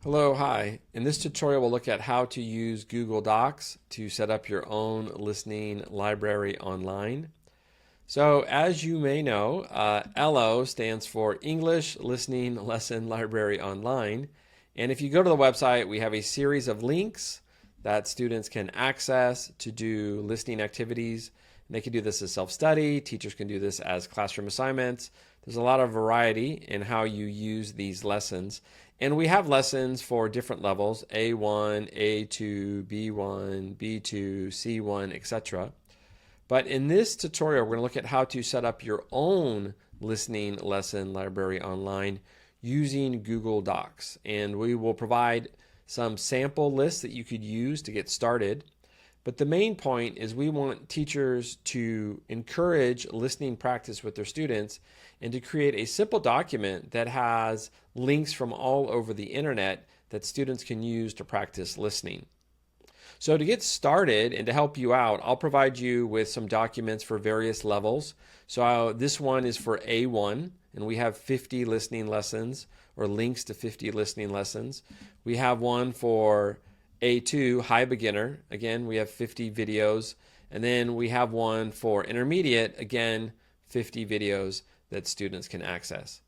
Hello, hi. In this tutorial, we'll look at how to use Google Docs to set up your own listening library online. So as you may know, ELLLO stands for English Listening Lesson Library Online. And if you go to the website, we have a series of links that students can access to do listening activities. And they can do this as self-study. Teachers can do this as classroom assignments. There's a lot of variety in how you use these lessons. And we have lessons for different levels, A1, A2, B1, B2, C1, etc. But in this tutorial, we're going to look at how to set up your own listening lesson library online using Google Docs. And we will provide some sample lists that you could use to get started. But the main point is we want teachers to encourage listening practice with their students and to create a simple document that has links from all over the internet that students can use to practice listening. So to get started and to help you out, I'll provide you with some documents for various levels. So this one is for A1, and we have 50 listening lessons or links to 50 listening lessons. We have one for A2, high beginner. Again, we have 50 videos. And then we have one for intermediate, again, 50 videos that students can access.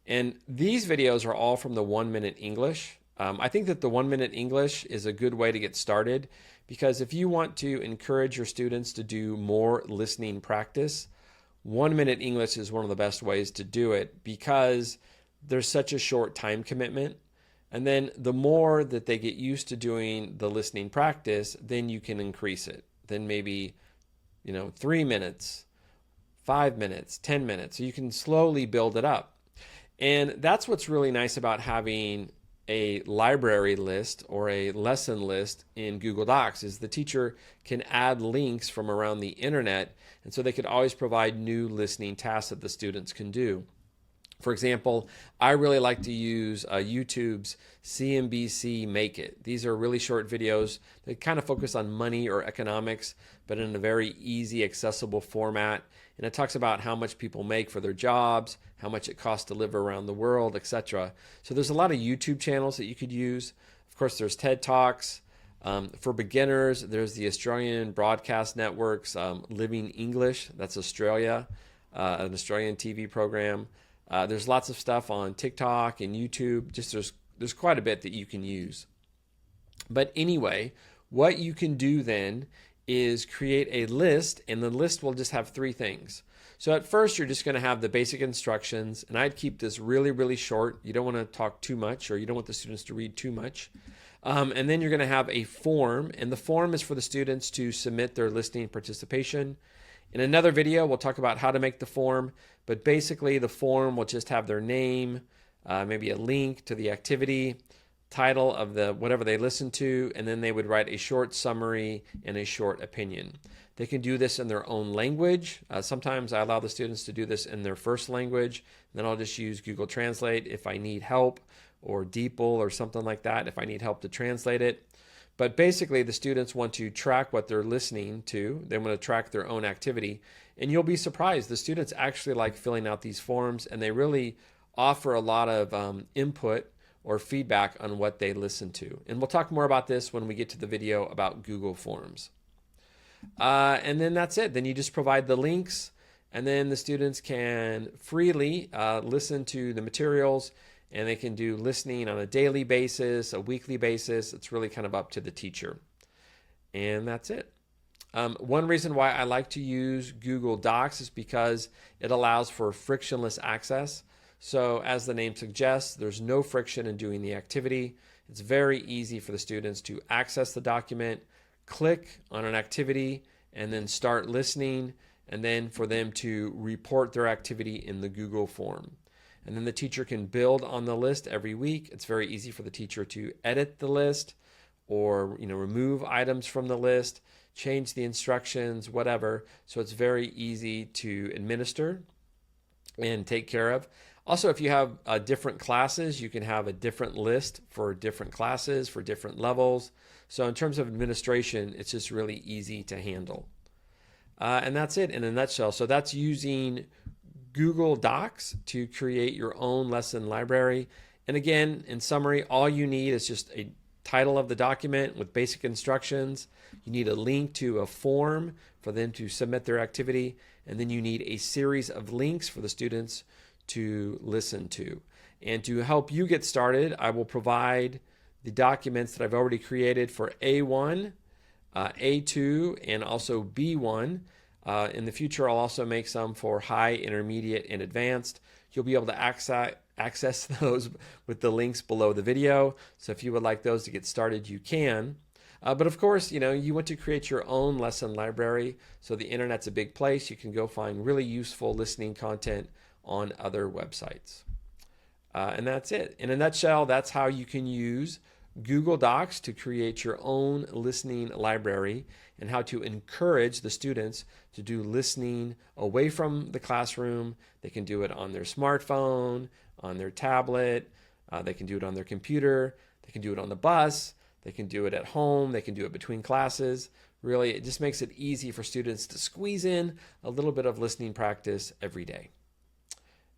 And these videos are all from the 1 Minute English. I think that the 1 Minute English is a good way to get started because if you want to encourage your students to do more listening practice, 1 Minute English is one of the best ways to do it because there's such a short time commitment. And then the more that they get used to doing the listening practice, then you can increase it. Then maybe, 3 minutes, 5 minutes, 10 minutes. So you can slowly build it up. And that's what's really nice about having a library list or a lesson list in Google Docs is the teacher can add links from around the internet, and so they could always provide new listening tasks that the students can do. For example, I really like to use YouTube's CNBC Make It. These are really short videos that kind of focus on money or economics, but in a very easy, accessible format. And it talks about how much people make for their jobs, how much it costs to live around the world, etc. So there's a lot of YouTube channels that you could use. Of course, there's TED Talks. For beginners, there's the Australian Broadcast Network's Living English. That's Australia, an Australian TV program. There's lots of stuff on TikTok and YouTube. Just there's quite a bit that you can use. But anyway, what you can do then is create a list, and the list will just have 3 things. So at first, you're just going to have the basic instructions, and I'd keep this really, really short. You don't want to talk too much, or you don't want the students to read too much. And then you're going to have a form, and the form is for the students to submit their listening participation. In another video, we'll talk about how to make the form, but basically the form will just have their name, maybe a link to the activity, title of the whatever they listen to, and then they would write a short summary and a short opinion. They can do this in their own language. Sometimes I allow the students to do this in their first language, and then I'll just use Google Translate if I need help, or DeepL or something like that if I need help to translate it. But basically, the students want to track what they're listening to. They want to track their own activity. And you'll be surprised. The students actually like filling out these forms, and they really offer a lot of input or feedback on what they listen to. And we'll talk more about this when we get to the video about Google Forms. And then that's it. Then you just provide the links, and then the students can freely listen to the materials, and they can do listening on a daily basis, a weekly basis. It's really kind of up to the teacher. And that's it. One reason why I like to use Google Docs is because it allows for frictionless access. So as the name suggests, there's no friction in doing the activity. It's very easy for the students to access the document, click on an activity, and then start listening, and then for them to report their activity in the Google form. And then the teacher can build on the list every week. It's very easy for the teacher to edit the list or remove items from the list, change the instructions, whatever. So it's very easy to administer and take care of. Also, if you have different classes, you can have a different list for different classes, for different levels. So in terms of administration, it's just really easy to handle. And that's it in a nutshell. So that's using Google Docs to create your own lesson library. And again, in summary, all you need is just a title of the document with basic instructions. You need a link to a form for them to submit their activity, and then you need a series of links for the students to listen to. And to help you get started, I will provide the documents that I've already created for A1, A2, and also B1. In the future, I'll also make some for high, intermediate, and advanced. You'll be able to access those with the links below the video. So if you would like those to get started, you can. But of course, you want to create your own lesson library. So the internet's a big place. You can go find really useful listening content on other websites. And that's it. In a nutshell, that's how you can use Google Docs to create your own listening library, and how to encourage the students to do listening away from the classroom. They can do it on their smartphone, on their tablet, they can do it on their computer, they can do it on the bus, they can do it at home, they can do it between classes. Really, it just makes it easy for students to squeeze in a little bit of listening practice every day.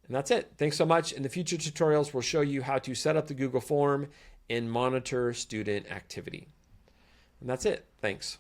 And that's it. Thanks so much. In the future tutorials, we'll show you how to set up the Google form and monitor student activity. And that's it. Thanks.